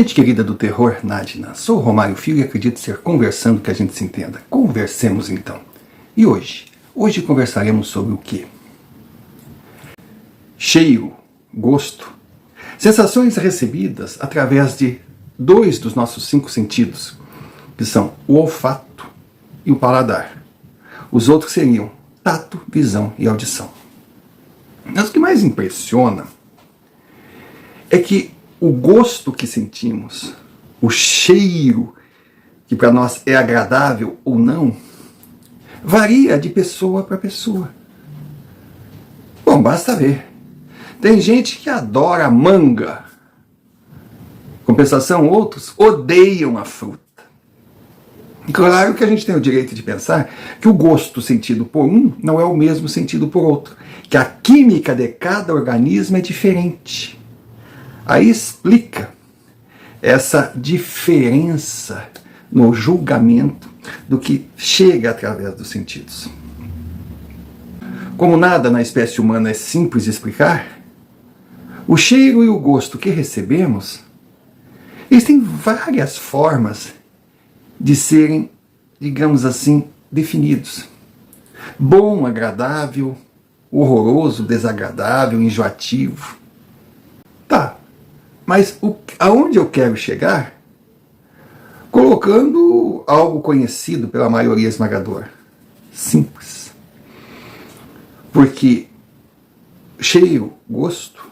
Gente querida do terror, Nadina, sou o Romário Filho e acredito ser conversando que a gente se entenda. Conversemos então. E hoje? Hoje conversaremos sobre o quê? Cheiro, gosto, sensações recebidas através de dois dos nossos 5 sentidos, que são o olfato e o paladar. Os outros seriam tato, visão e audição. Mas o que mais impressiona é que o gosto que sentimos, o cheiro que para nós é agradável ou não, varia de pessoa para pessoa. Bom, basta ver. Tem gente que adora manga. Compensação, outros odeiam a fruta. E claro que a gente tem o direito de pensar que o gosto sentido por um não é o mesmo sentido por outro, que a química de cada organismo é diferente. Aí explica essa diferença no julgamento do que chega através dos sentidos. Como nada na espécie humana é simples de explicar, o cheiro e o gosto que recebemos, eles têm várias formas de serem, digamos assim, definidos. Bom, agradável, horroroso, desagradável, enjoativo. Tá, mas aonde eu quero chegar? Colocando algo conhecido pela maioria esmagadora. Simples. Porque cheiro, gosto,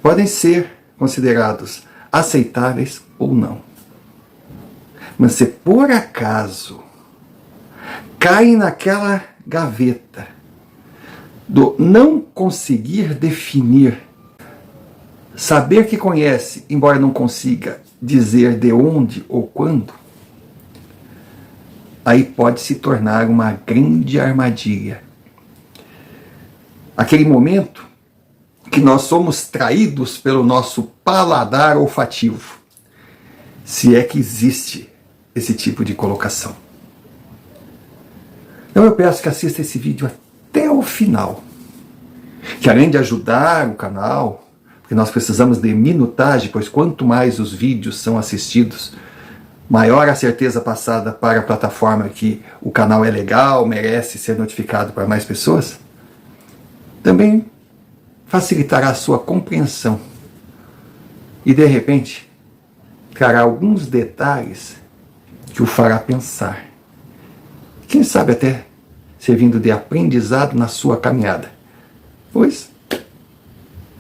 podem ser considerados aceitáveis ou não. Mas se por acaso cai naquela gaveta do não conseguir definir, saber que conhece, embora não consiga dizer de onde ou quando, aí pode se tornar uma grande armadilha. Aquele momento que nós somos traídos pelo nosso paladar olfativo, se é que existe esse tipo de colocação. Então eu peço que assista esse vídeo até o final, que além de ajudar o canal, porque nós precisamos de minutagem, pois quanto mais os vídeos são assistidos, maior a certeza passada para a plataforma que o canal é legal, merece ser notificado para mais pessoas, também facilitará a sua compreensão e, de repente, trará alguns detalhes que o fará pensar. Quem sabe até servindo de aprendizado na sua caminhada. Pois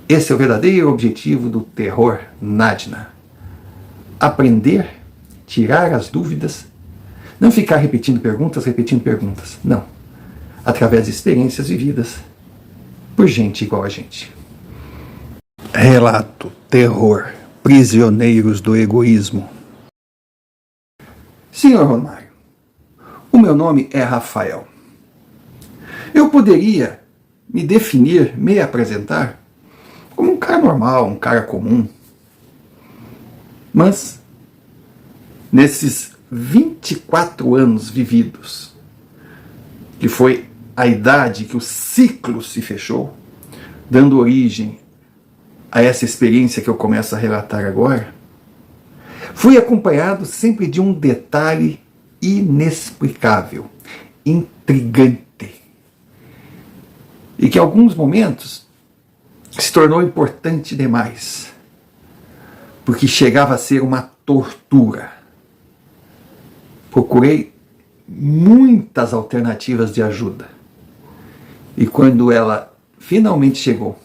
esse é o verdadeiro objetivo do terror Nadina. Aprender, tirar as dúvidas, não ficar repetindo perguntas, não. Através de experiências vividas por gente igual a gente. Relato, terror, prisioneiros do egoísmo. Senhor Romário, o meu nome é Rafael. Eu poderia me definir, me apresentar como um cara normal, um cara comum. Mas, nesses 24 anos vividos, que foi a idade que o ciclo se fechou, dando origem a essa experiência que eu começo a relatar agora, fui acompanhado sempre de um detalhe inexplicável, intrigante, e que em alguns momentos se tornou importante demais, porque chegava a ser uma tortura. Procurei muitas alternativas de ajuda, e quando ela finalmente chegou,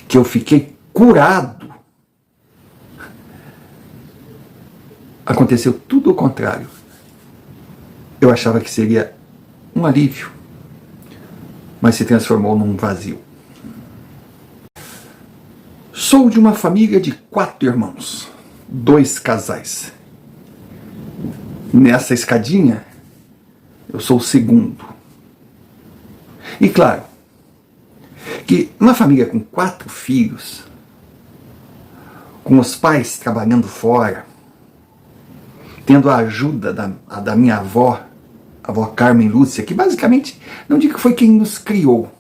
que eu fiquei curado, aconteceu tudo o contrário. Eu achava que seria um alívio, mas se transformou num vazio. Sou de uma família de 4 irmãos, 2 casais. Nessa escadinha, eu sou o segundo. E claro, que uma família com 4 filhos, com os pais trabalhando fora, tendo a ajuda da minha avó, a avó Carmen Lúcia, que basicamente, não digo que foi quem nos criou,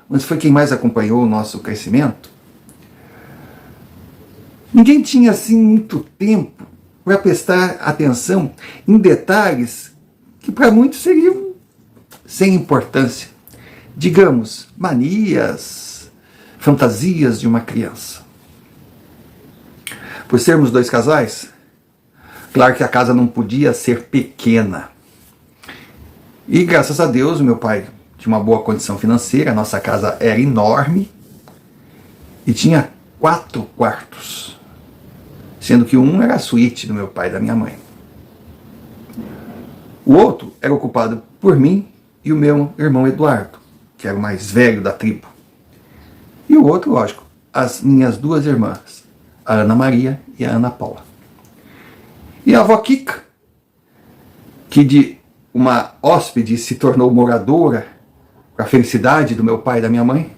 mas foi quem mais acompanhou o nosso crescimento, Ninguém tinha assim muito tempo para prestar atenção em detalhes que para muitos seriam sem importância. Digamos, manias, fantasias de uma criança. Por sermos 2 casais, claro que a casa não podia ser pequena. E graças a Deus, o meu pai tinha uma boa condição financeira, a nossa casa era enorme e tinha 4 quartos, sendo que um era a suíte do meu pai e da minha mãe. O outro era ocupado por mim e o meu irmão Eduardo, que era o mais velho da tribo. E o outro, lógico, as minhas 2 irmãs, a Ana Maria e a Ana Paula. E a avó Kika, que de uma hóspede se tornou moradora, para a felicidade do meu pai e da minha mãe,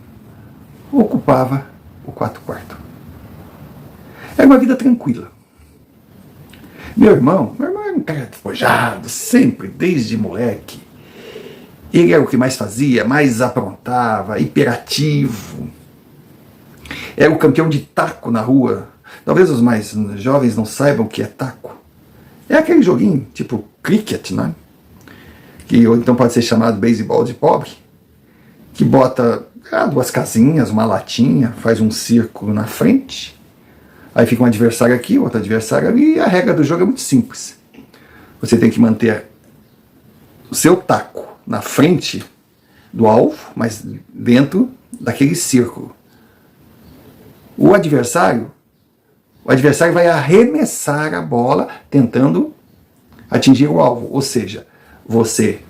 ocupava o 4 quarto. Era uma vida tranquila. Meu irmão era um cara despojado, sempre, desde moleque. Ele era o que mais fazia, mais aprontava, hiperativo. Era o campeão de taco na rua. Talvez os mais jovens não saibam o que é taco. É aquele joguinho, tipo cricket, né? Que ou então pode ser chamado beisebol de pobre, que bota 2 casinhas, uma latinha, faz um círculo na frente, aí fica um adversário aqui, outro adversário ali, e a regra do jogo é muito simples. Você tem que manter o seu taco na frente do alvo, mas dentro daquele círculo. O adversário vai arremessar a bola tentando atingir o alvo. Ou seja, você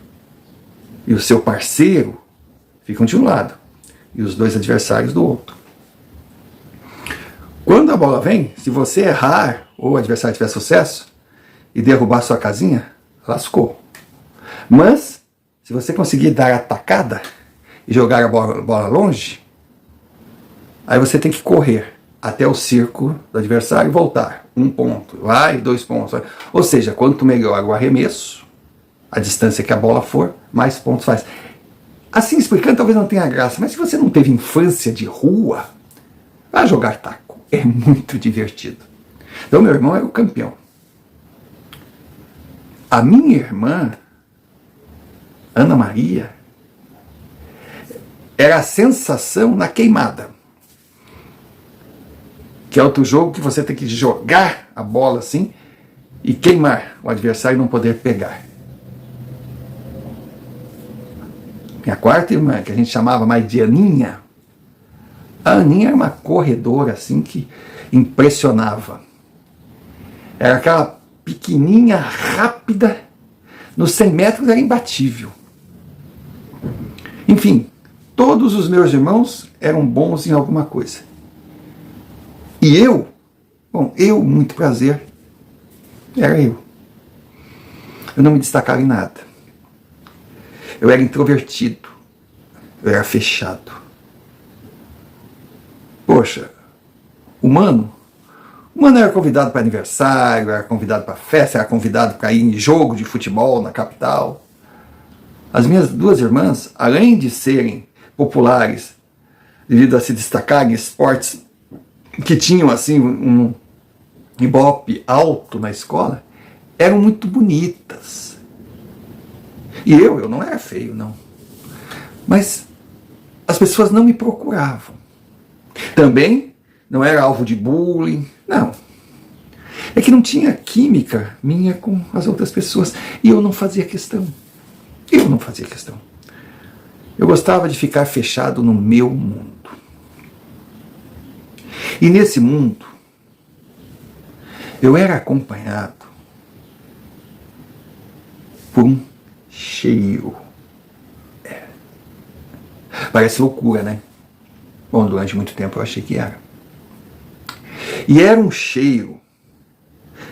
e o seu parceiro ficam de um lado e os 2 adversários do outro. Quando a bola vem, se você errar ou o adversário tiver sucesso e derrubar sua casinha, lascou. Mas, se você conseguir dar a tacada e jogar a bola longe, aí você tem que correr até o círculo do adversário e voltar. 1 ponto, vai, 2 pontos. Vai. Ou seja, quanto melhor o arremesso, a distância que a bola for, mais pontos faz. Assim explicando, talvez não tenha graça, mas se você não teve infância de rua, vá jogar taco. É muito divertido. Então, meu irmão era o campeão. A minha irmã, Ana Maria, era a sensação na queimada. Que é outro jogo que você tem que jogar a bola assim e queimar o adversário e não poder pegar. Minha 4ª irmã, que a gente chamava mais de Aninha, a Aninha era uma corredora assim que impressionava. Era aquela pequenininha, rápida, nos 100 metros era imbatível. Enfim, todos os meus irmãos eram bons em alguma coisa. E eu, muito prazer, era eu. Eu não me destacava em nada. Eu era introvertido. Eu era fechado. Poxa, o Mano era convidado para aniversário, era convidado para festa, era convidado para ir em jogo de futebol na capital. As minhas 2 irmãs, além de serem populares, devido a se destacarem em esportes que tinham assim um ibope alto na escola, eram muito bonitas. E eu não era feio, não. Mas as pessoas não me procuravam. Também não era alvo de bullying, não. É que não tinha química minha com as outras pessoas. E eu não fazia questão. Eu gostava de ficar fechado no meu mundo. E nesse mundo, eu era acompanhado por um cheiro. Parece loucura, né? Bom, durante muito tempo eu achei que era. E era um cheiro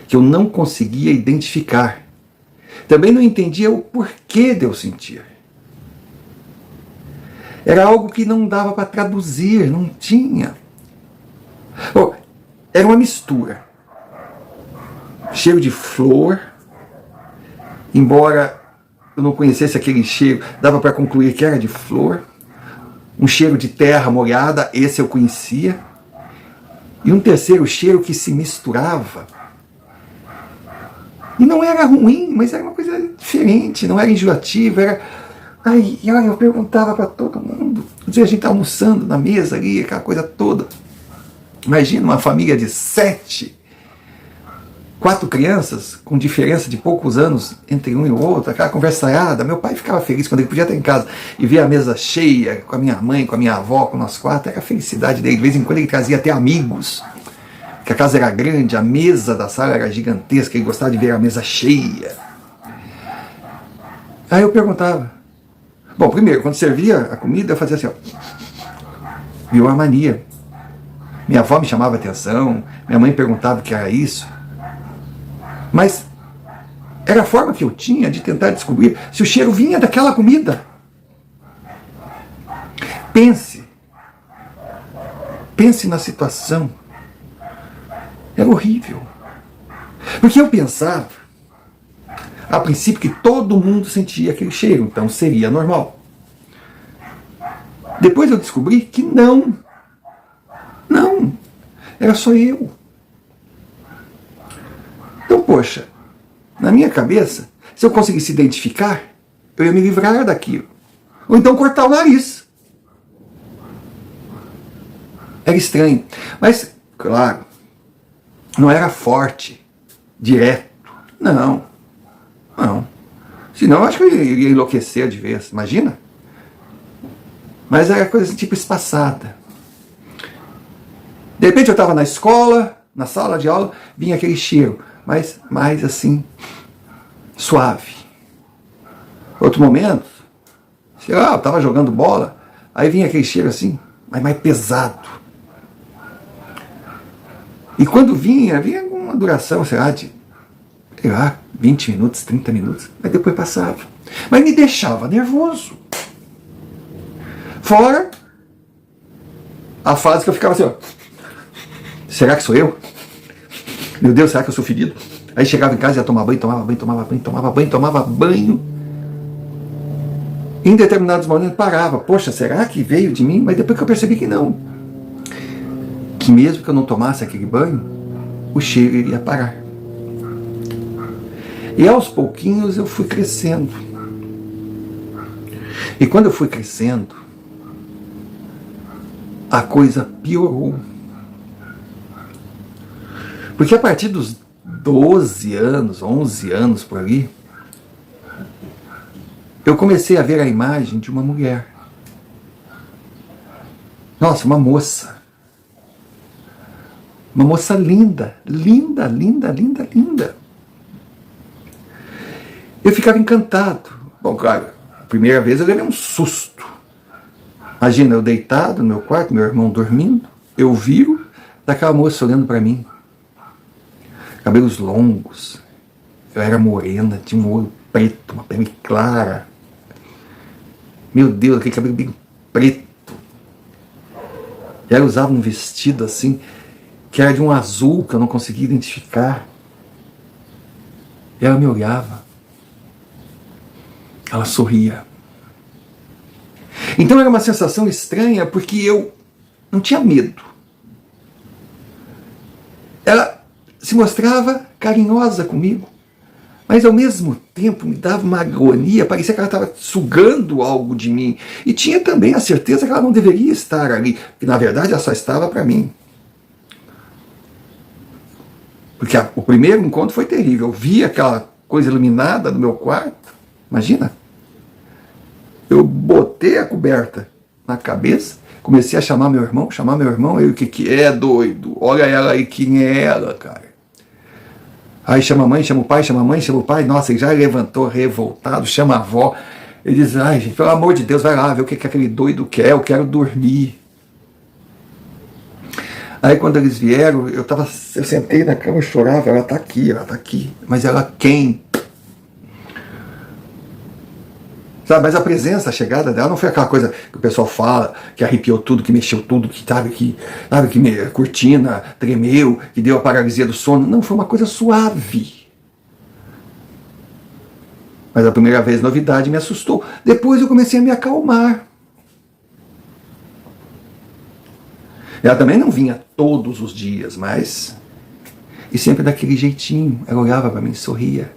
que eu não conseguia identificar. Também não entendia o porquê de eu sentir. Era algo que não dava para traduzir, não tinha. Era uma mistura. Cheiro de flor, embora eu não conhecesse aquele cheiro, dava para concluir que era de flor. Um cheiro de terra molhada, esse eu conhecia. E um terceiro cheiro que se misturava. E não era ruim, mas era uma coisa diferente, não era enjoativa, era... Aí eu perguntava para todo mundo. Às vezes a gente tá almoçando na mesa ali, aquela coisa toda. Imagina uma família de 7, 4 crianças, com diferença de poucos anos entre um e o outro, aquela conversaiada. Meu pai ficava feliz quando ele podia estar em casa e ver a mesa cheia, com a minha mãe, com a minha avó, com nós 4, era a felicidade dele. De vez em quando ele trazia até amigos, que a casa era grande, a mesa da sala era gigantesca, ele gostava de ver a mesa cheia. Aí eu perguntava. Bom, primeiro, quando servia a comida, eu fazia assim, ó. Virou uma mania. Minha avó me chamava a atenção, minha mãe perguntava o que era isso. Mas era a forma que eu tinha de tentar descobrir se o cheiro vinha daquela comida. Pense na situação. Era horrível. Porque eu pensava, a princípio, que todo mundo sentia aquele cheiro, então seria normal. Depois eu descobri que não. Não. Era só eu. Então, poxa, na minha cabeça, se eu conseguisse identificar, eu ia me livrar daquilo. Ou então cortar o nariz. Era estranho. Mas, claro, não era forte, direto. Não. Senão eu acho que eu iria enlouquecer de vez. Imagina? Mas era coisa tipo espaçada. De repente eu estava na escola, na sala de aula, vinha aquele cheiro, mas mais assim, suave. Outro momento, sei lá, eu estava jogando bola, aí vinha aquele cheiro assim, mas mais pesado. E quando vinha com uma duração, sei lá, de 20 minutos, 30 minutos, mas depois passava. Mas me deixava nervoso. Fora a fase que eu ficava assim, ó. Será que sou eu? Meu Deus, será que eu sou ferido? Aí chegava em casa e ia tomar banho, tomava banho. Em determinados momentos parava. Poxa, será que veio de mim? Mas depois que eu percebi que não. Que mesmo que eu não tomasse aquele banho, o cheiro iria parar. E aos pouquinhos eu fui crescendo. E quando eu fui crescendo, a coisa piorou. Porque a partir dos 12 anos, 11 anos por ali, eu comecei a ver a imagem de uma mulher. Nossa, uma moça. Uma moça linda, linda. Eu ficava encantado. Bom, claro, a primeira vez eu levei um susto. Imagina, eu deitado no meu quarto, meu irmão dormindo, eu viro daquela moça olhando para mim. Cabelos longos, eu era morena, tinha um olho preto, uma pele clara. Meu Deus, aquele cabelo bem preto. E ela usava um vestido assim, que era de um azul que eu não conseguia identificar. E ela me olhava. Ela sorria. Então era uma sensação estranha, porque eu não tinha medo. Ela se mostrava carinhosa comigo, mas ao mesmo tempo me dava uma agonia, parecia que ela estava sugando algo de mim. E tinha também a certeza que ela não deveria estar ali, que na verdade ela só estava para mim. Porque o primeiro encontro foi terrível. Eu vi aquela coisa iluminada no meu quarto. Imagina. Eu botei a coberta na cabeça, comecei a chamar meu irmão. Ele, o que é, doido? Olha ela aí, quem é ela, cara? Aí chama a mãe, chama o pai, chama a mãe, chama o pai. Nossa, ele já levantou revoltado, chama a avó. Ele diz, ai gente, pelo amor de Deus, vai lá ver o que aquele doido quer, eu quero dormir. Aí quando eles vieram, eu sentei na cama, eu chorava, ela tá aqui. Mas ela quem? Sabe, mas a presença, a chegada dela não foi aquela coisa que o pessoal fala, que arrepiou tudo, que mexeu tudo, que a cortina tremeu, que deu a paralisia do sono. Não, foi uma coisa suave. Mas a primeira vez, novidade, me assustou. Depois eu comecei a me acalmar. Ela também não vinha todos os dias, mas... E sempre daquele jeitinho. Ela olhava para mim e sorria.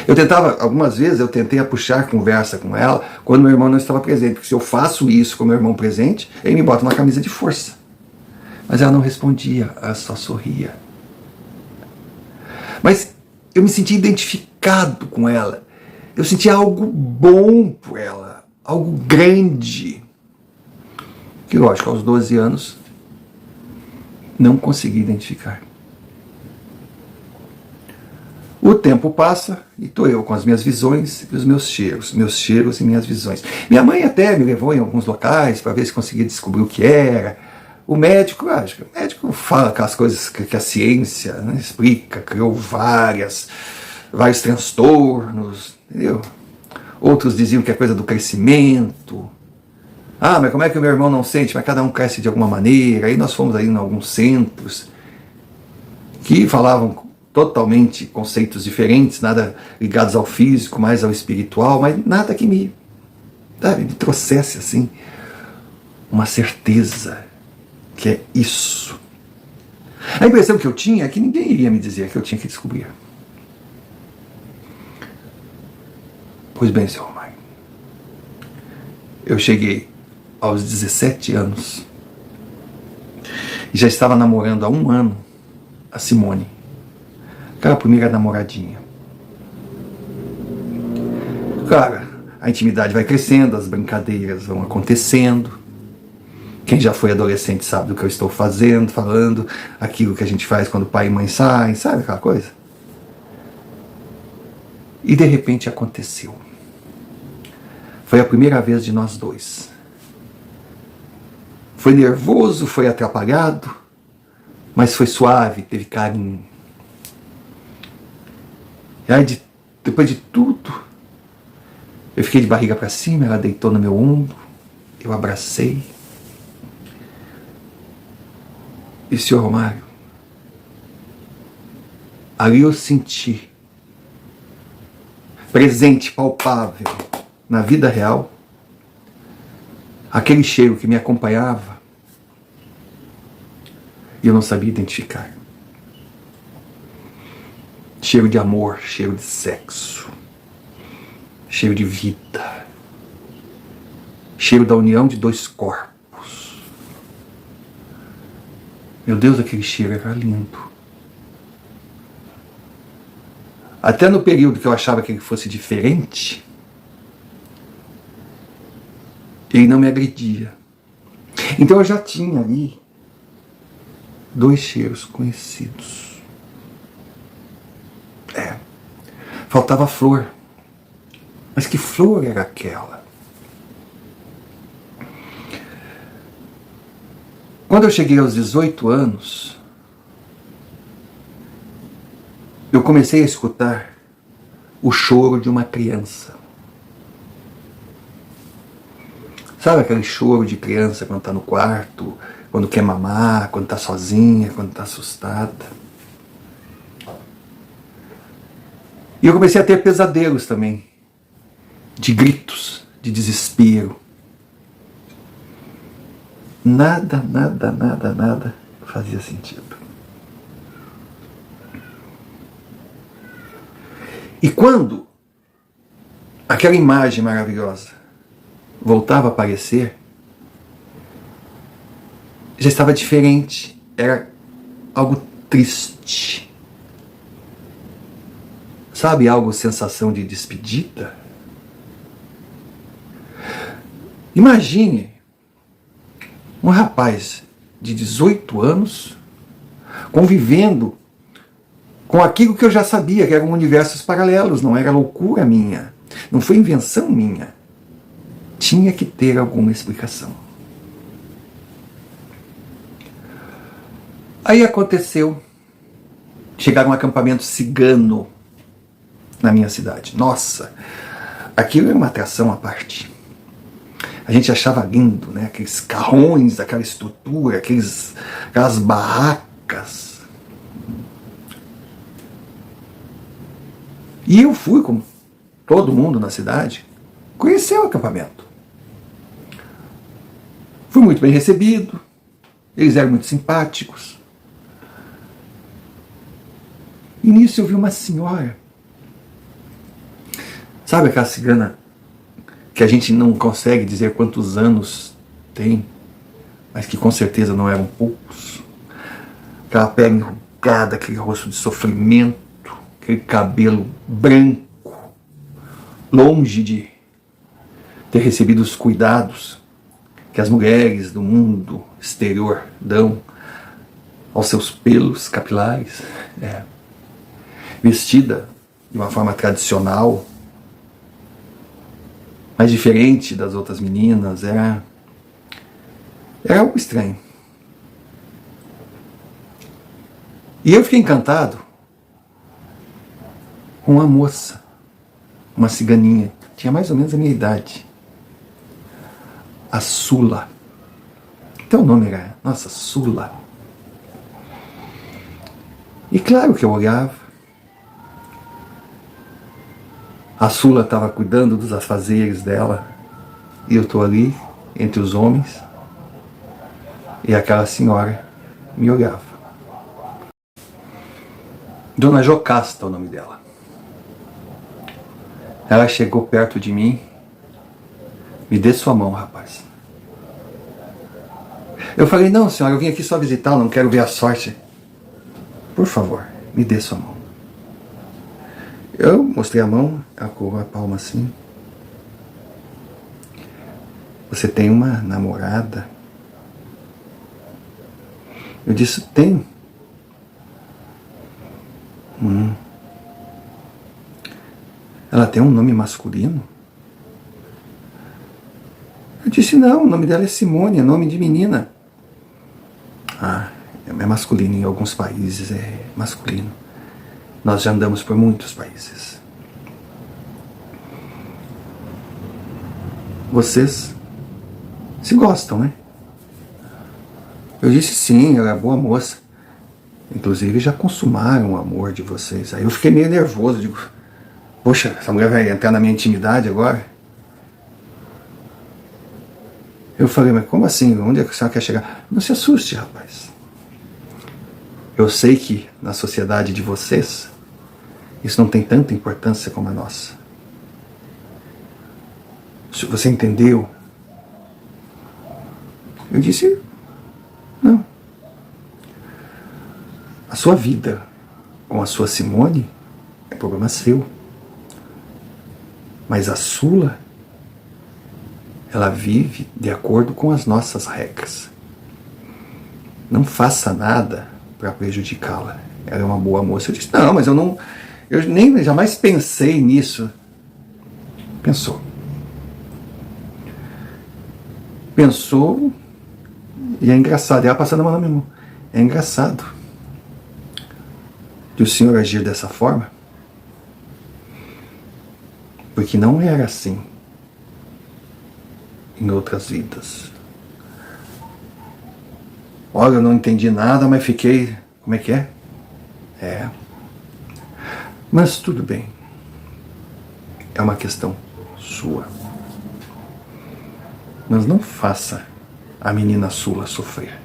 Eu tentava, algumas vezes eu tentei puxar conversa com ela quando meu irmão não estava presente, porque se eu faço isso com meu irmão presente, ele me bota uma camisa de força. Mas ela não respondia, ela só sorria. Mas eu me sentia identificado com ela. Eu sentia algo bom por ela, algo grande. Que lógico, aos 12 anos, não consegui identificar. O tempo passa e estou eu com as minhas visões e os meus cheiros e minhas visões. Minha mãe até me levou em alguns locais para ver se conseguia descobrir o que era. O médico, acho que o médico fala aquelas coisas que a ciência, né, explica, criou vários transtornos, entendeu? Outros diziam que é coisa do crescimento. Ah, mas como é que o meu irmão não sente? Mas cada um cresce de alguma maneira. Aí nós fomos aí em alguns centros que falavam totalmente conceitos diferentes, nada ligados ao físico, mais ao espiritual, mas nada que me trouxesse assim uma certeza que é isso. A impressão que eu tinha é que ninguém iria me dizer que eu tinha que descobrir. Pois bem, senhor Romário, eu cheguei aos 17 anos e já estava namorando há 1 ano a Simone, aquela primeira namoradinha. Claro, a intimidade vai crescendo, as brincadeiras vão acontecendo. Quem já foi adolescente sabe do que eu estou fazendo, falando, aquilo que a gente faz quando pai e mãe saem, sabe aquela coisa? E de repente aconteceu. Foi a primeira vez de nós dois. Foi nervoso, foi atrapalhado, mas foi suave, teve carinho. E aí, depois de tudo, eu fiquei de barriga para cima, ela deitou no meu ombro, eu abracei. E, senhor Romário, ali eu senti, presente, palpável, na vida real, aquele cheiro que me acompanhava e eu não sabia identificar. Cheiro de amor, cheiro de sexo, cheiro de vida, cheiro da união de 2 corpos. Meu Deus, aquele cheiro era lindo. Até no período que eu achava que ele fosse diferente, ele não me agredia. Então eu já tinha ali 2 cheiros conhecidos. Faltava flor. Mas que flor era aquela? Quando eu cheguei aos 18 anos, eu comecei a escutar o choro de uma criança. Sabe aquele choro de criança quando está no quarto, quando quer mamar, quando está sozinha, quando está assustada? E eu comecei a ter pesadelos também, de gritos, de desespero. Nada fazia sentido. E quando aquela imagem maravilhosa voltava a aparecer, já estava diferente, era algo triste. Sabe, algo, sensação de despedida? Imagine um rapaz de 18 anos convivendo com aquilo que eu já sabia, que eram universos paralelos, não era loucura minha, não foi invenção minha. Tinha que ter alguma explicação. Aí aconteceu, chegaram a um acampamento cigano na minha cidade. Nossa, aquilo era uma atração à parte. A gente achava lindo, né? Aqueles carrões, aquela estrutura, aquelas barracas. E eu fui, como todo mundo na cidade, conhecer o acampamento. Fui muito bem recebido, Eles eram muito simpáticos. E nisso eu vi uma senhora. Sabe aquela cigana que a gente não consegue dizer quantos anos tem, mas que com certeza não eram poucos? Aquela pele enrugada, aquele rosto de sofrimento, aquele cabelo branco, longe de ter recebido os cuidados que as mulheres do mundo exterior dão aos seus pelos capilares, vestida de uma forma tradicional, mas diferente das outras meninas, era algo estranho. E eu fiquei encantado com uma moça, uma ciganinha, tinha mais ou menos a minha idade, a Sula. Então o nome era, nossa, Sula. E claro que eu olhava, a Sula estava cuidando dos afazeres dela, e eu estou ali, entre os homens, e aquela senhora me olhava. Dona Jocasta é o nome dela. Ela chegou perto de mim. Me dê sua mão, rapaz. Eu falei, não, senhora, eu vim aqui só visitá-la, não quero ver a sorte. Por favor, me dê sua mão. Eu mostrei a mão, ela colocou a palma assim. Você tem uma namorada? Eu disse, tenho. Ela tem um nome masculino? Eu disse, não, o nome dela é Simone, é nome de menina. Ah, é masculino, em alguns países é masculino. Nós já andamos por muitos países. Vocês se gostam, né? Eu disse sim, ela é boa moça. Inclusive já consumaram o amor de vocês. Aí eu fiquei meio nervoso, digo, poxa, essa mulher vai entrar na minha intimidade agora? Eu falei, mas como assim? Onde é que a senhora quer chegar? Não se assuste, rapaz. Eu sei que na sociedade de vocês, isso não tem tanta importância como a nossa. Você entendeu? Eu disse, não. A sua vida com a sua Simone é problema seu. Mas a Sula, ela vive de acordo com as nossas regras. Não faça nada para prejudicá-la. Ela é uma boa moça. Eu disse, não, mas eu nem jamais pensei nisso. Pensou, e é engraçado, ela passando a mão na minha mão. É engraçado de o senhor agir dessa forma, porque não era assim em outras vidas. Olha, eu não entendi nada, mas fiquei... Como é que é? Mas tudo bem. É uma questão sua. Mas não faça a menina Sula sofrer.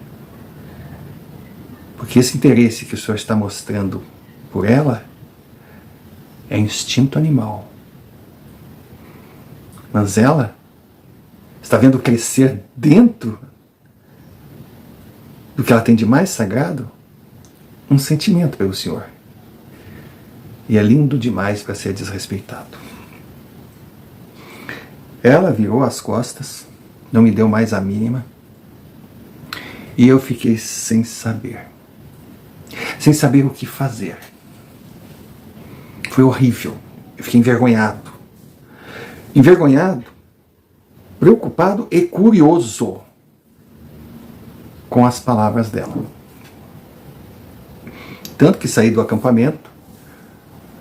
Porque esse interesse que o senhor está mostrando por ela é instinto animal. Mas ela está vendo crescer dentro do que ela tem de mais sagrado um sentimento pelo senhor. E é lindo demais para ser desrespeitado. Ela virou as costas, não me deu mais a mínima, e eu fiquei sem saber o que fazer. Foi horrível, eu fiquei envergonhado, preocupado e curioso com as palavras dela. Tanto que saí do acampamento,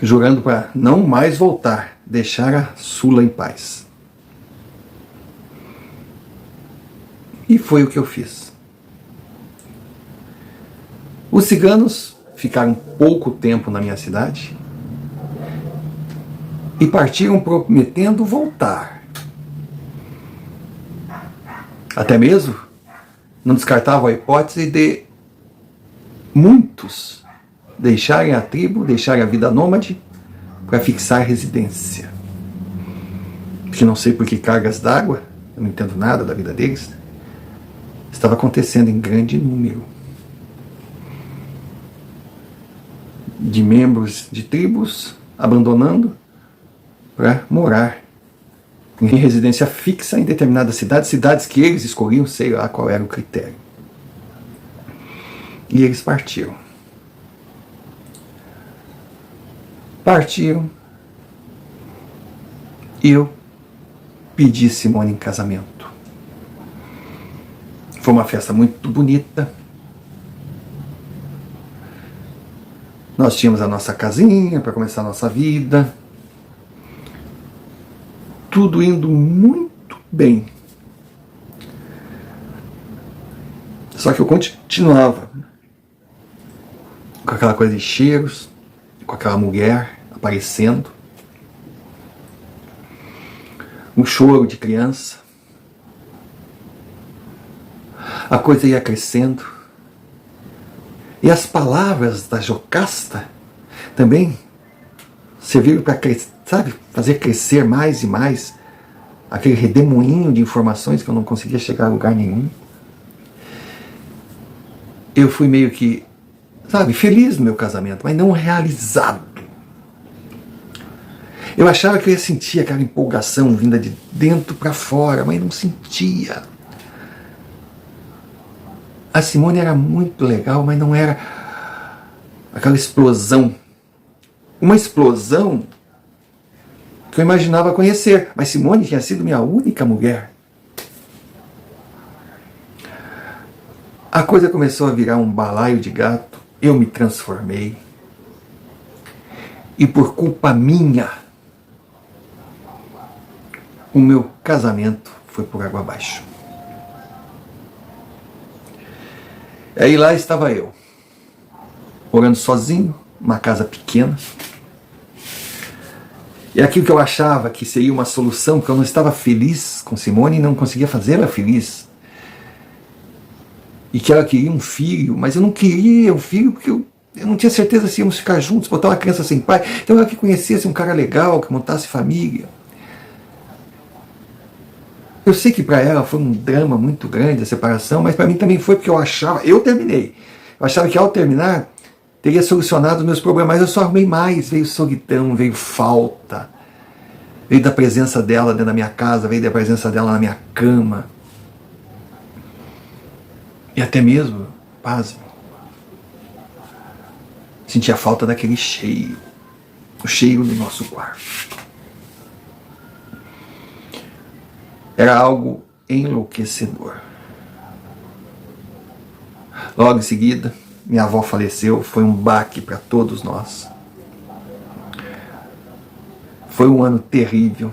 jurando para não mais voltar, deixar a Sula em paz. E foi o que eu fiz. Os ciganos ficaram pouco tempo na minha cidade e partiram prometendo voltar. Até mesmo não descartava a hipótese de muitos deixarem a tribo, deixarem a vida nômade para fixar residência. Porque não sei por que cargas d'água, eu não entendo nada da vida deles, estava acontecendo em grande número. De membros de tribos abandonando para morar em residência fixa em determinadas cidades, cidades que eles escolhiam, sei lá qual era o critério. E eles partiram. Partiram. E eu pedi Simone em casamento. Foi uma festa muito bonita. Nós tínhamos a nossa casinha para começar a nossa vida. Tudo indo muito bem. Só que eu continuava com aquela coisa de cheiros, com aquela mulher aparecendo, um choro de criança. A coisa ia crescendo. E as palavras da Jocasta também serviram para, sabe, fazer crescer mais e mais aquele redemoinho de informações que eu não conseguia chegar a lugar nenhum. Eu fui meio que, sabe, feliz no meu casamento, mas não realizado. Eu achava que eu ia sentir aquela empolgação vinda de dentro para fora, mas não sentia. A Simone era muito legal, mas não era aquela explosão. Uma explosão que eu imaginava conhecer, mas Simone tinha sido minha única mulher. A coisa começou a virar um balaio de gato, eu me transformei. E por culpa minha, o meu casamento foi por água abaixo. Aí lá estava eu, morando sozinho, uma casa pequena. E aquilo que eu achava que seria uma solução, porque eu não estava feliz com Simone e não conseguia fazê-la feliz. E que ela queria um filho, mas eu não queria um filho porque eu não tinha certeza se íamos ficar juntos, botar uma criança sem pai. Então ela que conhecesse um cara legal, que montasse família. Eu sei que para ela foi um drama muito grande a separação, mas para mim também foi porque eu terminei. Eu achava que ao terminar teria solucionado os meus problemas, mas eu só arrumei mais. Veio solidão, veio falta, veio da presença dela dentro da minha casa, veio da presença dela na minha cama. E até mesmo, pasme, sentia falta daquele cheiro, o cheiro do nosso quarto. Era algo enlouquecedor. Logo em seguida, minha avó faleceu, foi um baque para todos nós. Foi um ano terrível.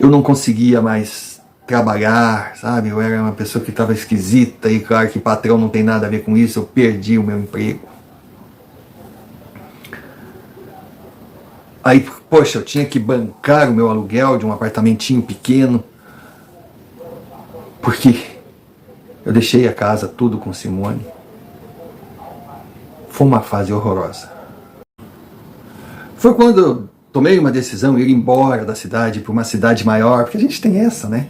Eu não conseguia mais trabalhar, sabe? Eu era uma pessoa que estava esquisita e claro que patrão não tem nada a ver com isso, eu perdi o meu emprego. Aí, poxa, eu tinha que bancar o meu aluguel de um apartamentinho pequeno, porque eu deixei a casa tudo com Simone. Foi uma fase horrorosa. Foi quando eu tomei uma decisão, ir embora da cidade para uma cidade maior, porque a gente tem essa, né?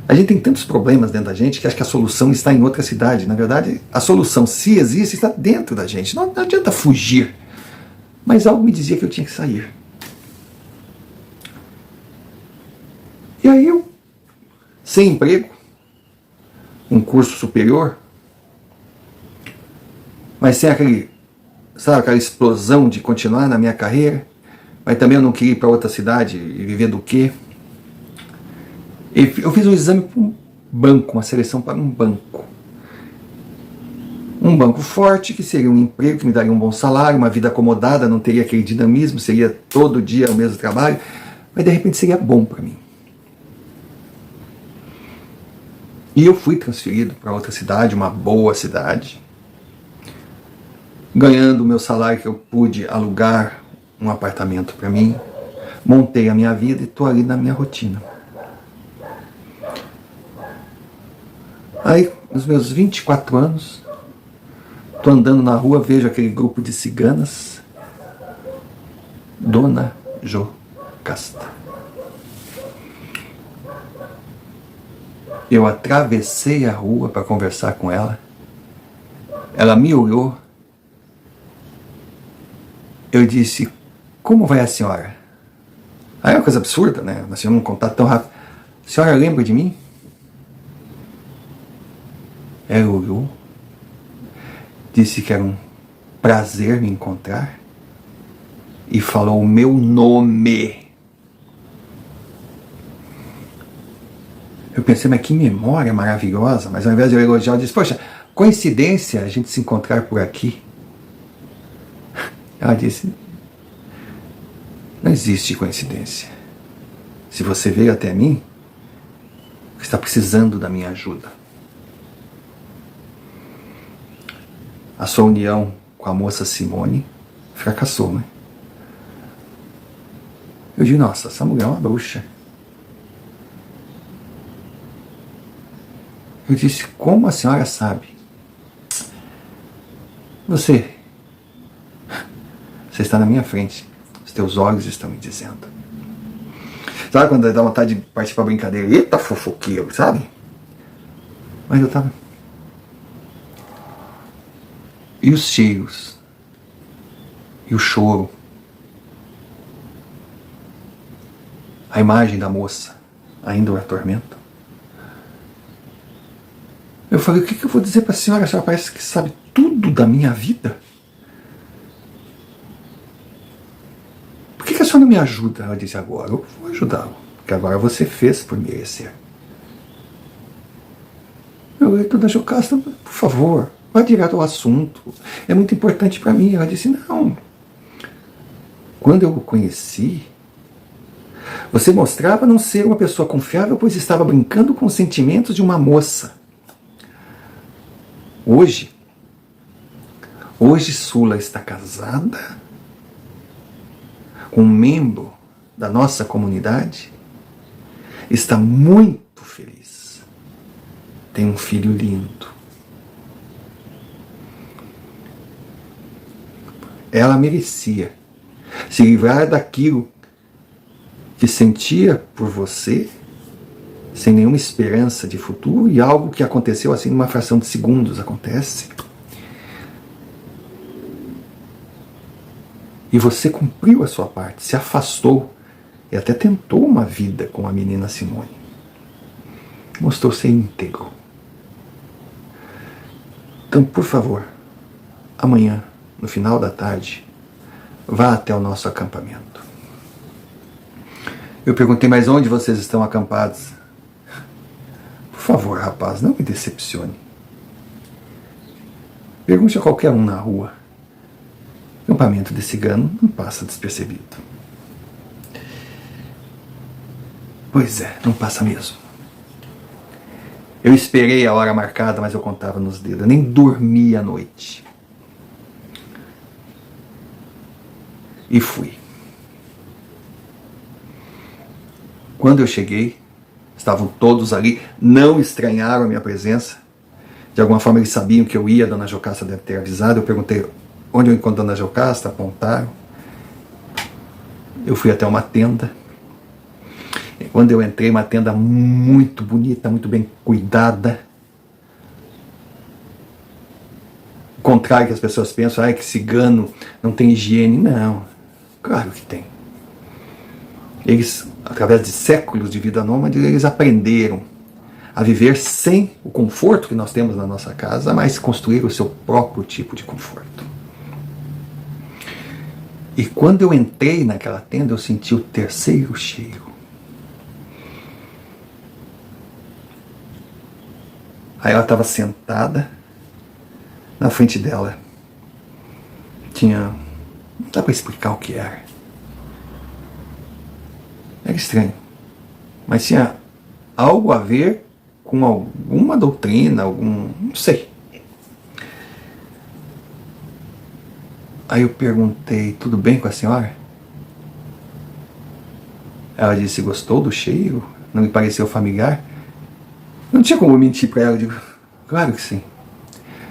A gente tem tantos problemas dentro da gente que acha que a solução está em outra cidade. Na verdade, a solução, se existe, está dentro da gente. Não adianta fugir. Mas algo me dizia que eu tinha que sair. E aí eu, sem emprego, um curso superior, mas sem aquele, sabe, aquela explosão de continuar na minha carreira, mas também eu não queria ir para outra cidade e viver do quê? Eu fiz um exame para um banco, uma seleção para um banco. Um banco forte, que seria um emprego que me daria um bom salário, uma vida acomodada, não teria aquele dinamismo, seria todo dia o mesmo trabalho, mas de repente seria bom para mim. E eu fui transferido para outra cidade, uma boa cidade, ganhando o meu salário que eu pude alugar um apartamento para mim, montei a minha vida e estou ali na minha rotina. nos meus 24 anos, estou andando na rua, vejo aquele grupo de ciganas, Dona Jocasta. Eu atravessei a rua para conversar com ela. Ela me olhou. Eu disse, como vai a senhora? Aí é uma coisa absurda, né? A senhora não contar tão rápido. A senhora lembra de mim? Ela olhou, disse que era um prazer me encontrar e falou o meu nome. Eu pensei, mas que memória maravilhosa. Mas ao invés de eu elogiar, eu disse, poxa, coincidência a gente se encontrar por aqui. Ela disse, não existe coincidência. Se você veio até mim, você está precisando da minha ajuda. A sua união com a moça Simone fracassou, né? Eu disse, nossa, essa mulher é uma bruxa. Eu disse, como a senhora sabe? Você está na minha frente. Os teus olhos estão me dizendo. Sabe quando dá vontade de partir pra brincadeira? Eita, fofoqueiro, sabe? Mas eu tava... E os cheiros? E o choro? A imagem da moça ainda o atormenta? Eu falei, o que eu vou dizer para a senhora? A senhora parece que sabe tudo da minha vida. Por que a senhora não me ajuda? Ela disse, agora eu vou ajudá-lo, porque agora você fez por merecer. Eu falei, Dona Jocasta, por favor, vá direto ao assunto. É muito importante para mim. Ela disse, não. Quando eu o conheci, você mostrava não ser uma pessoa confiável, pois estava brincando com os sentimentos de uma moça. Hoje Sula está casada com um membro da nossa comunidade, está muito feliz, tem um filho lindo. Ela merecia se livrar daquilo que sentia por você, sem nenhuma esperança de futuro, e algo que aconteceu assim numa fração de segundos acontece. E você cumpriu a sua parte, se afastou e até tentou uma vida com a menina Simone. Mostrou ser íntegro. Então, por favor, amanhã, no final da tarde, vá até o nosso acampamento. Eu perguntei, mas onde vocês estão acampados? Por favor, rapaz, não me decepcione. Pergunte a qualquer um na rua. Acampamento de cigano não passa despercebido. Pois é, não passa mesmo. Eu esperei a hora marcada, mas eu contava nos dedos. Eu nem dormi à noite. E fui. Quando eu cheguei, estavam todos ali, não estranharam a minha presença. De alguma forma eles sabiam que eu ia, a Dona Jocasta deve ter avisado. Eu perguntei onde eu encontro a Dona Jocasta, apontaram. Eu fui até uma tenda. E quando eu entrei, uma tenda muito bonita, muito bem cuidada. O contrário que as pessoas pensam, que cigano não tem higiene. Não, claro que tem. Eles, através de séculos de vida nômade, eles aprenderam a viver sem o conforto que nós temos na nossa casa, mas construir o seu próprio tipo de conforto. E quando eu entrei naquela tenda, eu senti o terceiro cheiro. Aí ela estava sentada, na frente dela tinha... não dá para explicar o que era. Era estranho, mas tinha algo a ver com alguma doutrina, não sei. Aí eu perguntei, tudo bem com a senhora? Ela disse, gostou do cheiro? Não me pareceu familiar? Não tinha como mentir para ela. Eu digo, Claro que sim.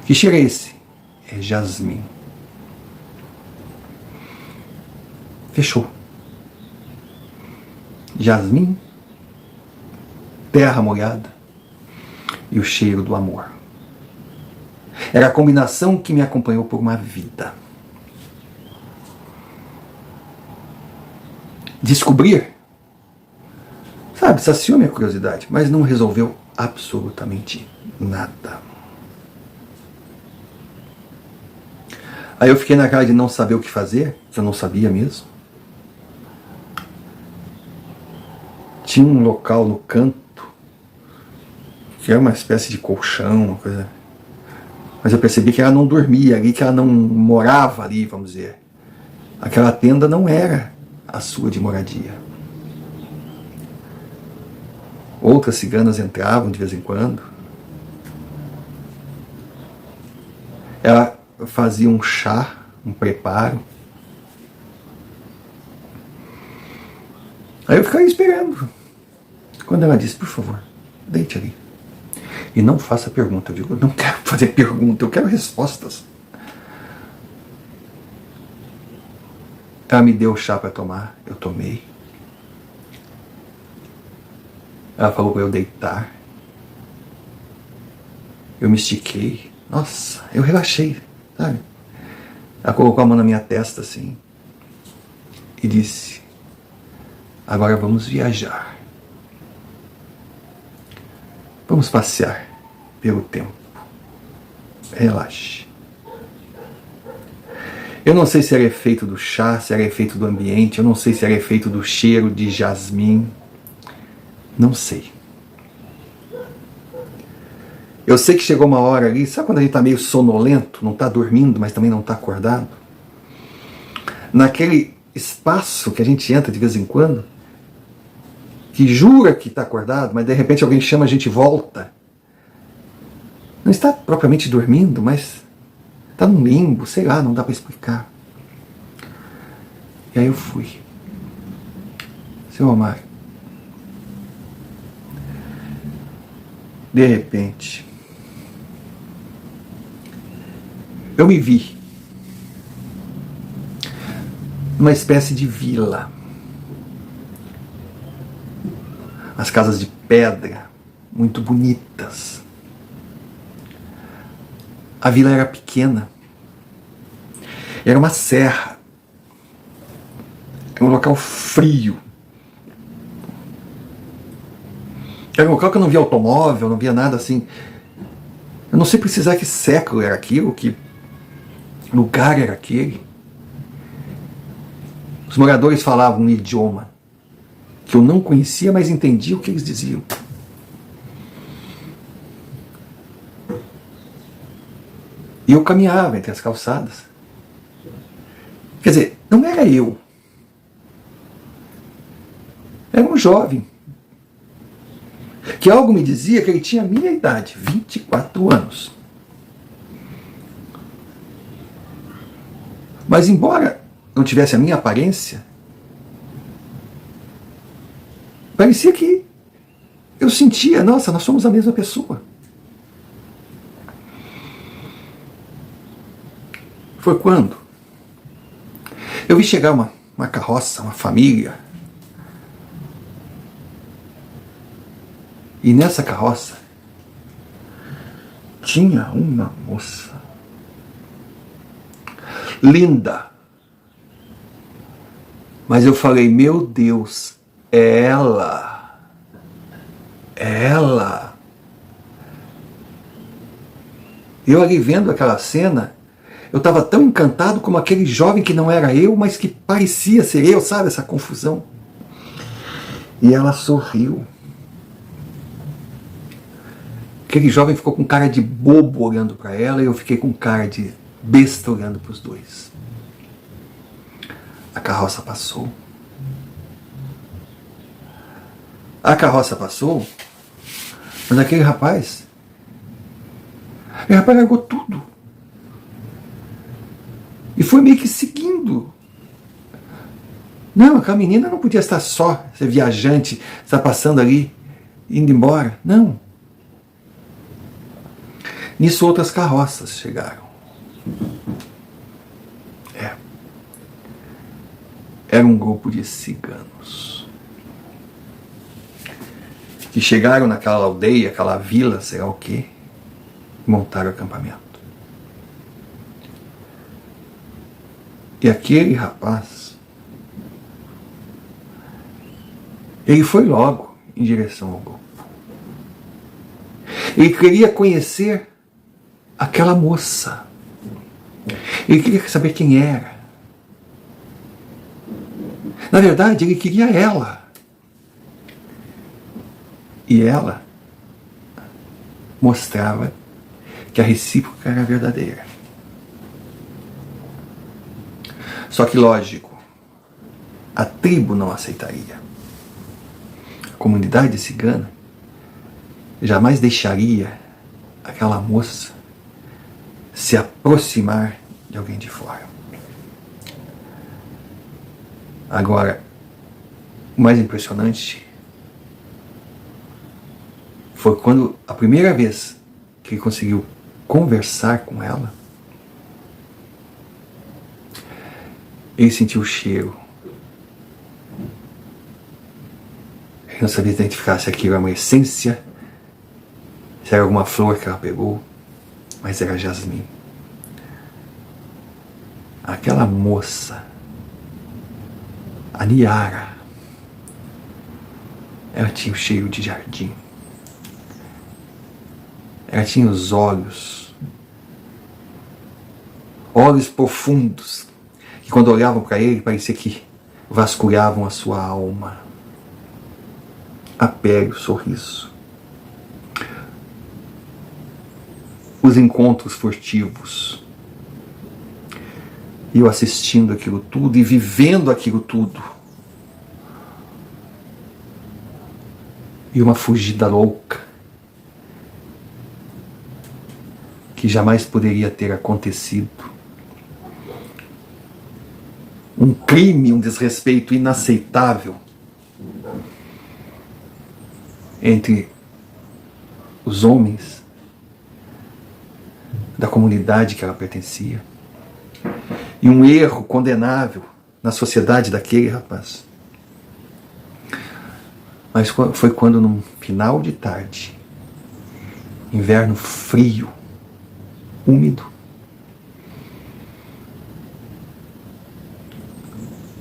Que cheiro é esse? É jasmim. Fechou. Jasmim, terra molhada e o cheiro do amor. Era a combinação que me acompanhou por uma vida. Descobrir, sabe, saciou minha curiosidade, mas não resolveu absolutamente nada. Aí eu fiquei na cara de não saber o que fazer, que eu não sabia mesmo. Tinha um local no canto, que era uma espécie de colchão, uma coisa. Mas eu percebi que ela não dormia ali, que ela não morava ali, vamos dizer. Aquela tenda não era a sua de moradia. Outras ciganas entravam de vez em quando. Ela fazia um chá, um preparo. Aí eu ficava esperando. Quando ela disse, por favor, deite ali. E não faça pergunta. Eu digo, eu não quero fazer pergunta, eu quero respostas. Ela me deu o chá para tomar, eu tomei. Ela falou para eu deitar. Eu me estiquei. Nossa, eu relaxei, sabe? Ela colocou a mão na minha testa assim e disse, agora vamos viajar. Vamos passear pelo tempo. Relaxe. Eu não sei se era efeito do chá, se era efeito do ambiente, eu não sei se era efeito do cheiro de jasmim. Não sei. Eu sei que chegou uma hora ali, sabe quando a gente está meio sonolento, não está dormindo, mas também não está acordado? Naquele espaço que a gente entra de vez em quando, que jura que está acordado, mas de repente alguém chama, a gente volta. Não está propriamente dormindo, mas está num limbo, sei lá, não dá para explicar. E aí eu fui. Seu Omar, de repente, eu me vi numa espécie de vila. As casas de pedra, muito bonitas. A vila era pequena. Era uma serra. Era um local frio. Era um local que eu não via automóvel, não via nada assim. Eu não sei precisar que século era aquilo, que lugar era aquele. Os moradores falavam um idioma que eu não conhecia, mas entendia o que eles diziam. E eu caminhava entre as calçadas. Quer dizer, não era eu. Era um jovem. Que algo me dizia que ele tinha a minha idade, 24 anos. Mas embora não tivesse a minha aparência, parecia que eu sentia, nossa, nós somos a mesma pessoa. Foi quando eu vi chegar uma carroça, uma família. E nessa carroça tinha uma moça linda. Mas eu falei, meu Deus, é ela. É ela. Eu ali vendo aquela cena, eu estava tão encantado como aquele jovem que não era eu, mas que parecia ser eu, sabe? Essa confusão. E ela sorriu. Aquele jovem ficou com cara de bobo olhando para ela e eu fiquei com cara de besta olhando para os dois. A carroça passou. A carroça passou, mas aquele rapaz largou tudo. E foi meio que seguindo. Não, aquela menina não podia estar só, ser viajante, estar passando ali, indo embora. Não. Nisso outras carroças chegaram. Era um grupo de ciganos que chegaram naquela aldeia, aquela vila, sei lá o quê, e montaram acampamento. E aquele rapaz, ele foi logo em direção ao grupo. Ele queria conhecer aquela moça. Ele queria saber quem era. Na verdade, ele queria ela. E ela mostrava que a recíproca era verdadeira. Só que, lógico, a tribo não aceitaria. A comunidade cigana jamais deixaria aquela moça se aproximar de alguém de fora. Agora, o mais impressionante foi quando a primeira vez que ele conseguiu conversar com ela, ele sentiu o cheiro. Ele não sabia identificar se aquilo era uma essência, se era alguma flor que ela pegou, mas era jasmim. Aquela moça, a Niara, ela tinha o cheiro de jardim. Ela tinha os olhos profundos, que quando olhavam para ele, parecia que vasculhavam a sua alma. A pele, o sorriso. Os encontros furtivos. E eu assistindo aquilo tudo e vivendo aquilo tudo. E uma fugida louca que jamais poderia ter acontecido. Um crime, um desrespeito inaceitável entre os homens da comunidade que ela pertencia. E um erro condenável na sociedade daquele rapaz. Mas foi quando, num final de tarde, inverno frio, úmido,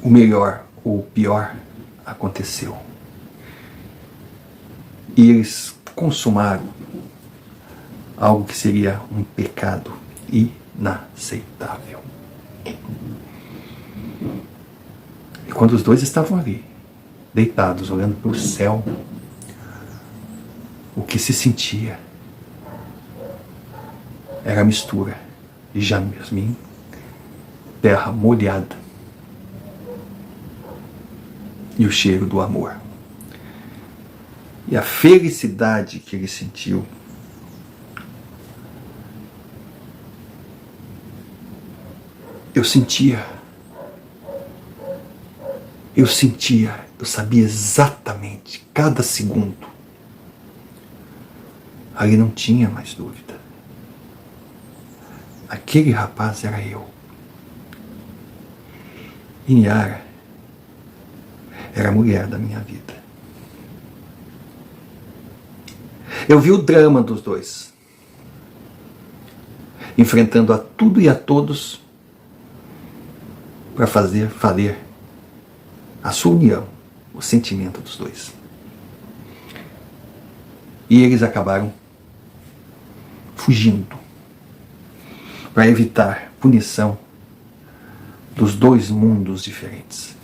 o melhor ou o pior aconteceu. E eles consumaram algo que seria um pecado inaceitável. E quando os dois estavam ali, deitados, olhando para o céu, o que se sentia era a mistura de jasmim, terra molhada e o cheiro do amor. E a felicidade que ele sentiu eu sabia exatamente, cada segundo. Ali não tinha mais dúvida. Aquele rapaz era eu. E Niara era a mulher da minha vida. Eu vi o drama dos dois, enfrentando a tudo e a todos para fazer valer a sua união, o sentimento dos dois. E eles acabaram fugindo para evitar punição dos dois mundos diferentes.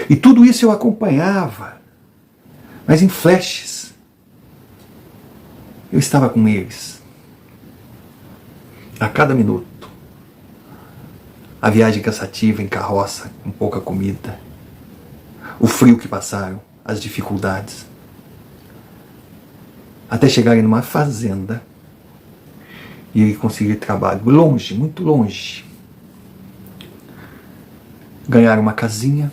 E tudo isso eu acompanhava, mas em flashes. Eu estava com eles a cada minuto. A viagem cansativa em carroça, com pouca comida, o frio que passaram, as dificuldades, até chegarem numa fazenda e ele conseguir trabalho longe, muito longe. Ganharam uma casinha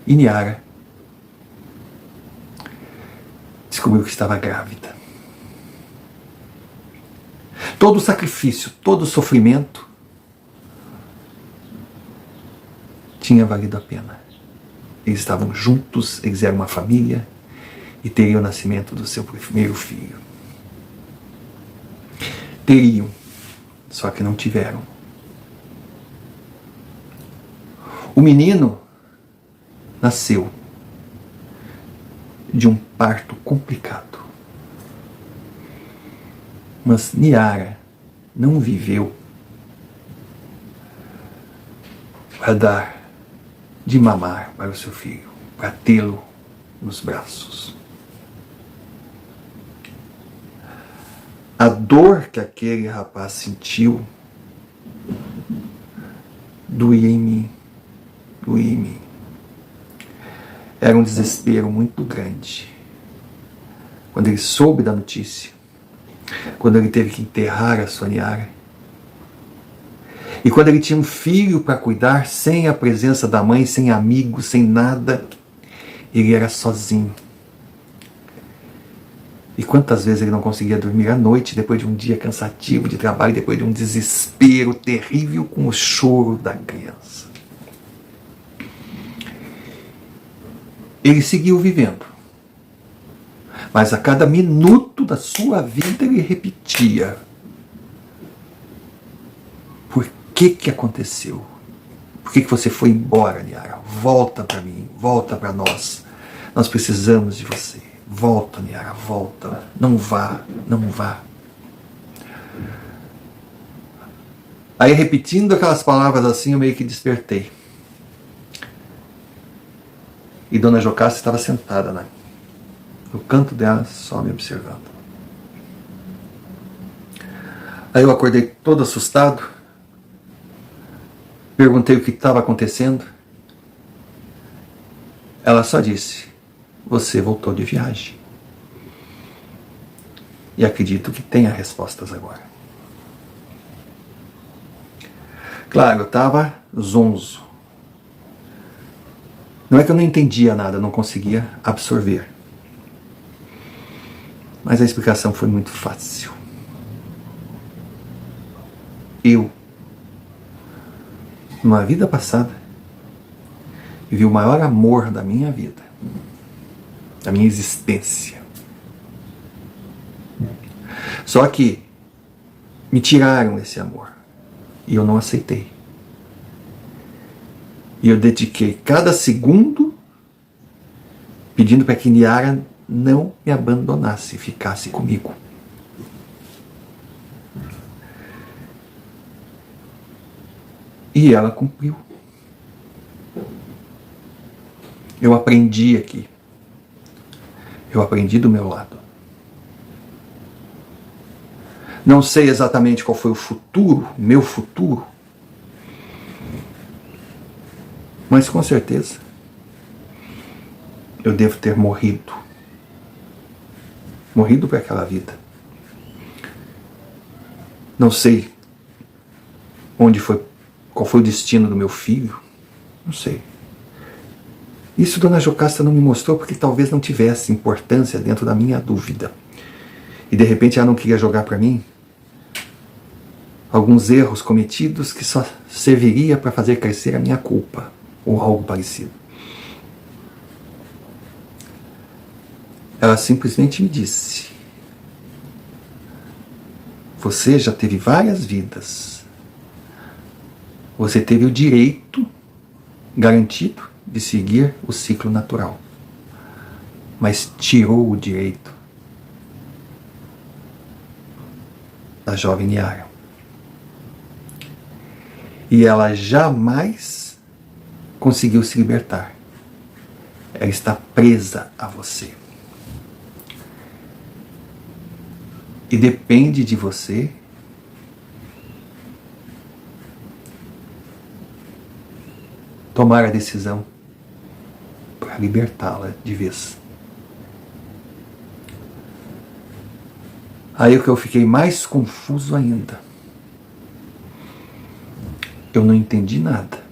e Niara descobriu que estava grávida. Todo o sacrifício, todo o sofrimento tinha valido a pena. Eles estavam juntos, eles eram uma família e teriam o nascimento do seu primeiro filho. Teriam, só que não tiveram. O menino nasceu de um parto complicado. Mas Niara não viveu para dar de mamar para o seu filho, para tê-lo nos braços. A dor que aquele rapaz sentiu doía em mim, doía em mim. Era um desespero muito grande. Quando ele soube da notícia, quando ele teve que enterrar a sua Niara, e quando ele tinha um filho para cuidar, sem a presença da mãe, sem amigos, sem nada, ele era sozinho. E quantas vezes ele não conseguia dormir à noite, depois de um dia cansativo de trabalho, depois de um desespero terrível com o choro da criança. Ele seguiu vivendo. Mas a cada minuto da sua vida ele repetia: por que aconteceu? Por que você foi embora, Niara? Volta para mim, volta para nós. Nós precisamos de você. Volta, Niara, volta. Não vá, não vá. Aí, repetindo aquelas palavras assim, eu meio que despertei. E Dona Jocasta estava sentada no canto dela, só me observando. Aí eu acordei todo assustado, perguntei o que estava acontecendo. Ela só disse: você voltou de viagem. E acredito que tenha respostas agora. Claro, eu estava zonzo. Não é que eu não entendia nada, não conseguia absorver. Mas a explicação foi muito fácil. Eu, numa vida passada, vivi o maior amor da minha vida, da minha existência. Só que me tiraram esse amor e eu não aceitei. E eu dediquei cada segundo pedindo para que Niara não me abandonasse, ficasse comigo. E ela cumpriu. Eu aprendi aqui. Eu aprendi do meu lado. Não sei exatamente qual foi o futuro, meu futuro, mas com certeza eu devo ter morrido. Morrido para aquela vida. Não sei qual foi o destino do meu filho. Não sei. Isso Dona Jocasta não me mostrou porque talvez não tivesse importância dentro da minha dúvida. E de repente ela não queria jogar para mim alguns erros cometidos que só serviria para fazer crescer a minha culpa, ou algo parecido. Ela simplesmente me disse: você já teve várias vidas. Você teve o direito garantido de seguir o ciclo natural, mas tirou o direito da jovem Niara. E ela jamais conseguiu se libertar. Ela está presa a você. E depende de você tomar a decisão para libertá-la de vez. Aí o que eu fiquei mais confuso ainda. Eu não entendi nada.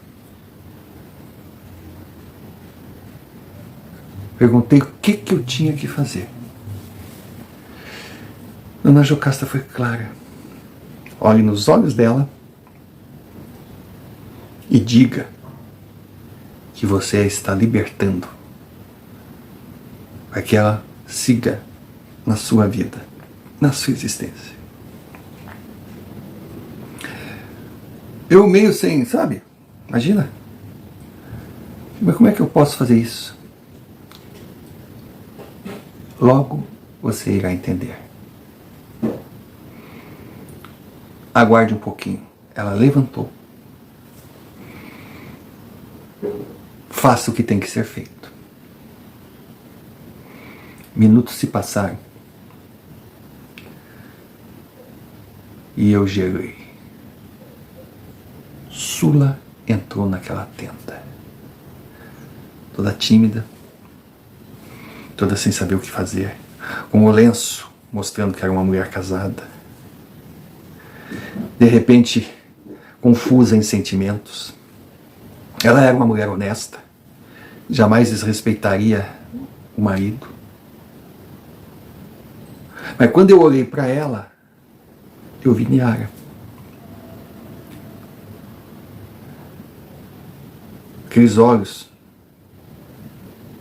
Perguntei o que eu tinha que fazer. Dona Jocasta foi clara. Olhe nos olhos dela e diga que você a está libertando para que ela siga na sua vida, na sua existência. Eu meio sem, sabe? Imagina. Mas como é que eu posso fazer isso? Logo você irá entender. Aguarde um pouquinho. Ela levantou. Faça o que tem que ser feito. Minutos se passaram. E eu gelei. Sula entrou naquela tenda. Toda tímida. Toda sem saber o que fazer. Com o lenço mostrando que era uma mulher casada. De repente, confusa em sentimentos. Ela era uma mulher honesta, jamais desrespeitaria o marido. Mas quando eu olhei para ela, eu vi Niara. Aqueles olhos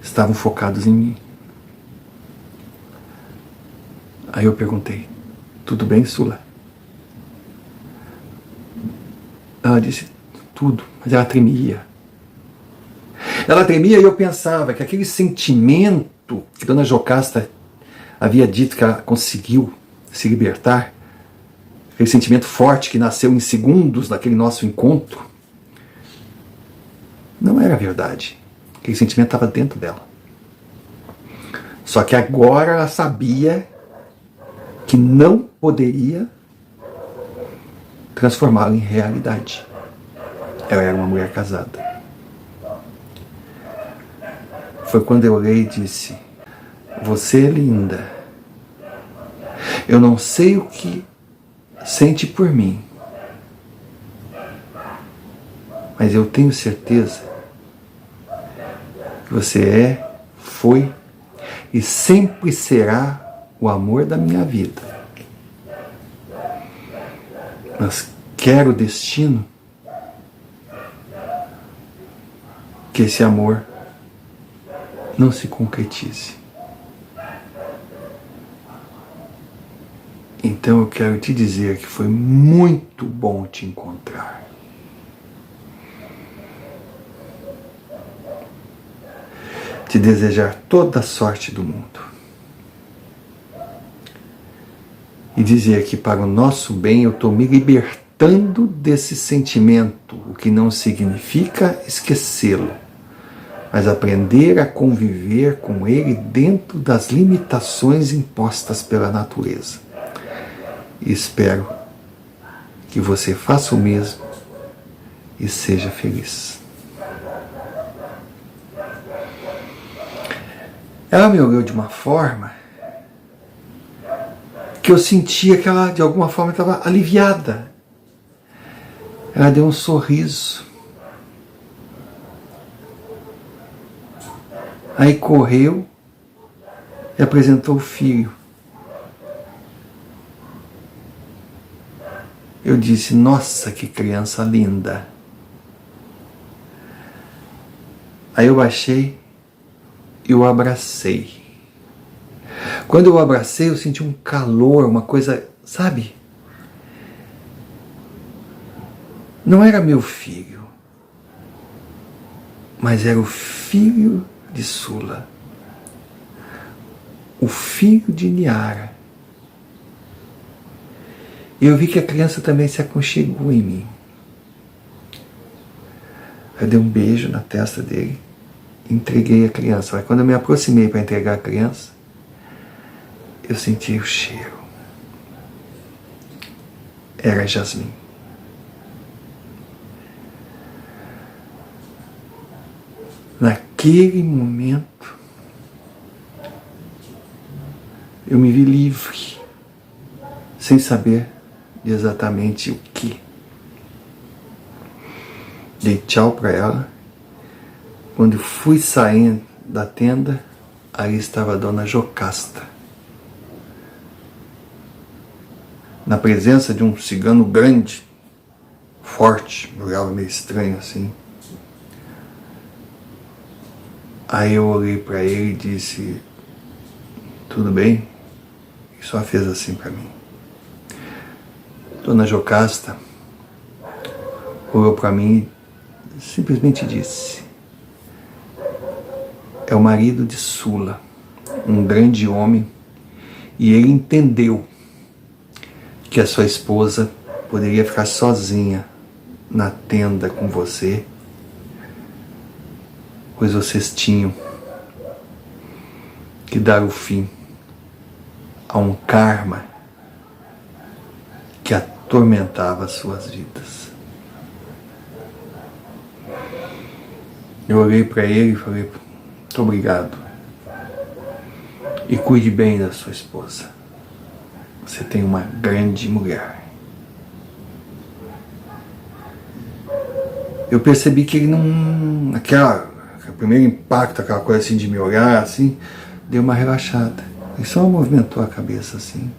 estavam focados em mim. Aí eu perguntei, tudo bem, Sula? Ela disse, tudo, mas ela tremia. Ela tremia e eu pensava que aquele sentimento que Dona Jocasta havia dito que ela conseguiu se libertar, aquele sentimento forte que nasceu em segundos daquele nosso encontro, não era verdade. Aquele sentimento estava dentro dela. Só que agora ela sabia que não poderia transformá-lo em realidade. Ela era uma mulher casada. Foi quando eu olhei e disse, você é linda. Eu não sei o que sente por mim, mas eu tenho certeza que você é, foi e sempre será o amor da minha vida. Mas quero o destino que esse amor não se concretize. Então eu quero te dizer que foi muito bom te encontrar. Te desejar toda a sorte do mundo. E dizer que para o nosso bem eu estou me libertando desse sentimento, o que não significa esquecê-lo, mas aprender a conviver com ele dentro das limitações impostas pela natureza. E espero que você faça o mesmo e seja feliz. Ela me olhou de uma forma que eu sentia que ela, de alguma forma, estava aliviada. Ela deu um sorriso. Aí correu e apresentou o filho. Eu disse, nossa, que criança linda. Aí eu baixei e o abracei. Quando eu o abracei, eu senti um calor, uma coisa, sabe? Não era meu filho, mas era o filho de Sula, o filho de Niara. E eu vi que a criança também se aconchegou em mim. Eu dei um beijo na testa dele, entreguei a criança. Mas quando eu me aproximei para entregar a criança, eu senti o cheiro. Era Jasmim. Naquele momento, eu me vi livre, sem saber exatamente o que. Dei tchau para ela. Quando fui saindo da tenda, aí estava a Dona Jocasta. na presença de um cigano grande, forte, olhava meio estranho assim. Aí eu olhei para ele e disse: tudo bem? E só fez assim para mim. Dona Jocasta olhou para mim e simplesmente disse: é o marido de Sula, um grande homem, e ele entendeu que a sua esposa poderia ficar sozinha na tenda com você, pois vocês tinham que dar o fim a um karma que atormentava as suas vidas. Eu olhei para ele e falei: muito obrigado, e cuide bem da sua esposa. Você tem uma grande mulher. Eu percebi que ele não... aquele primeiro impacto, aquela coisa assim de me olhar, assim, deu uma relaxada. Ele só movimentou a cabeça assim.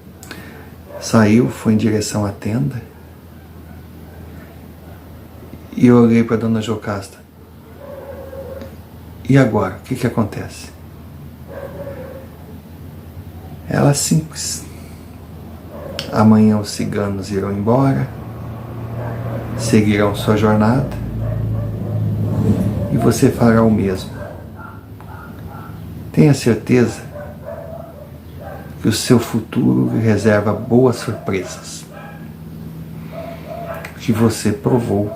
Saiu, foi em direção à tenda. E eu olhei para Dona Jocasta. E agora? O que acontece? Ela simples. Amanhã os ciganos irão embora, seguirão sua jornada, e você fará o mesmo. Tenha certeza que o seu futuro lhe reserva boas surpresas, que você provou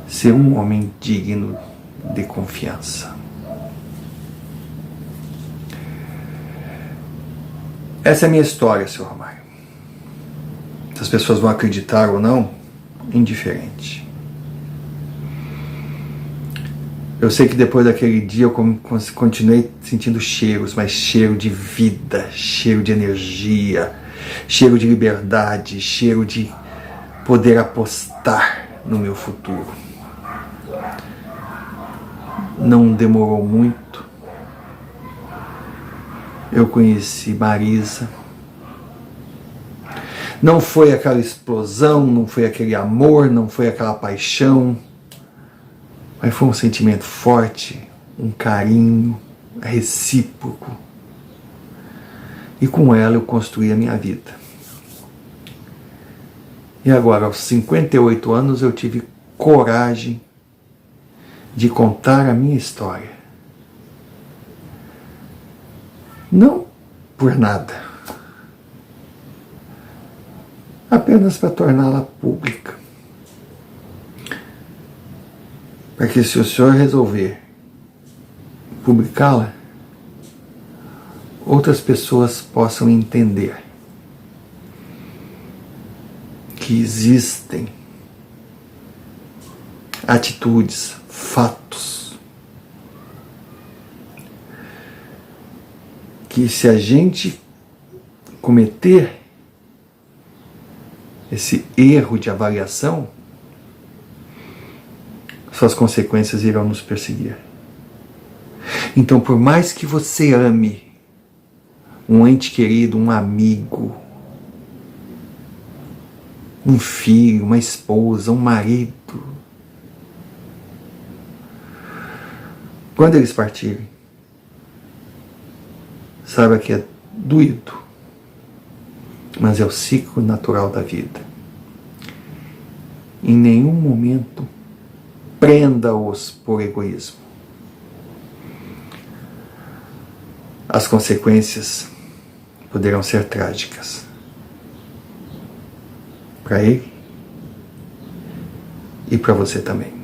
ser um homem digno de confiança. Essa é a minha história, Sr. Romário. Se as pessoas vão acreditar ou não, indiferente. Eu sei que depois daquele dia eu continuei sentindo cheiros, mas cheiro de vida, cheiro de energia, cheiro de liberdade, cheiro de poder apostar no meu futuro. Não demorou muito. Eu conheci Marisa. Não foi aquela explosão, não foi aquele amor, não foi aquela paixão, mas foi um sentimento forte, um carinho recíproco. E com ela eu construí a minha vida. E agora, aos 58 anos, eu tive coragem de contar a minha história. Não por nada, apenas para torná-la pública. Para que, se o senhor resolver publicá-la, outras pessoas possam entender que existem atitudes, fatos, que se a gente cometer esse erro de avaliação, suas consequências irão nos perseguir. Então, por mais que você ame um ente querido, um amigo, um filho, uma esposa, um marido, quando eles partirem, saiba que é doído, mas é o ciclo natural da vida. Em nenhum momento prenda-os por egoísmo. As consequências poderão ser trágicas para ele e para você também.